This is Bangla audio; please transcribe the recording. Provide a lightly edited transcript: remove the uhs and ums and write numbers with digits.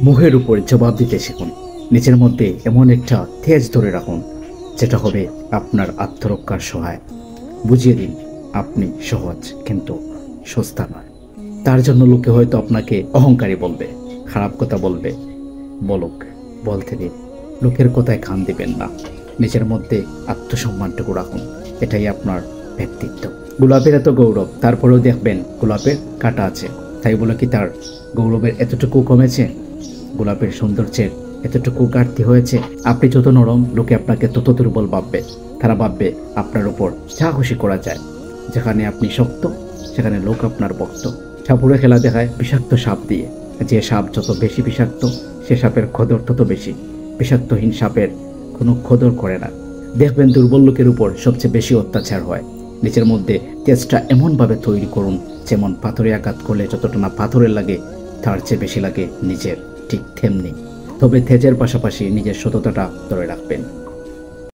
মুখের উপর জবাব দিতে শিখুন। নিজের মধ্যে এমন একটা তেজ ধরে রাখুন যেটা হবে আপনার আত্মরক্ষার সহায়। বুঝিয়ে দিন আপনি সহজ কিন্তু সস্তা নয়। তার জন্য লোকে হয়তো আপনাকে অহংকারী বলবে, খারাপ কথা বলবে, বলুক, বলতে দিন। লোকের কথায় কান দিবেন না। নিজের মধ্যে আত্মসম্মানটুকু রাখুন। এটাই আপনার ব্যক্তিত্ব। গোলাপের এত গৌরব, তারপরেও দেখবেন গোলাপের কাঁটা আছে, তাই বলে কি তার গৌরবের এতটুকু কমেছে? গোলাপের সৌন্দর্যের এতটুকু ঘাটতি হয়েছে? আপনি যত নরম, লোকে আপনাকে তত দুর্বল ভাববে। তারা ভাববে আপনার উপর যা খুশি করা যায়। যেখানে আপনি শক্ত, সেখানে লোক আপনার ভক্ত। সাপুরে খেলা দেখায় বিষাক্ত সাপ দিয়ে। যে সাপ যত বেশি বিষাক্ত, সে সাপের খদর তত বেশি। বিষাক্তহীন সাপের কোনো খদর করে না। দেখবেন দুর্বল লোকের উপর সবচেয়ে বেশি অত্যাচার হয়। নিজের মধ্যে তেজটা এমনভাবে তৈরি করুন, যেমন পাথরে আঘাত করলে যতটা না পাথরের লাগে, তার চেয়ে বেশি লাগে নিজের। ঠিক তেমনি, তবে তেজের পাশাপাশি নিজের সততাটা ধরে রাখবেন।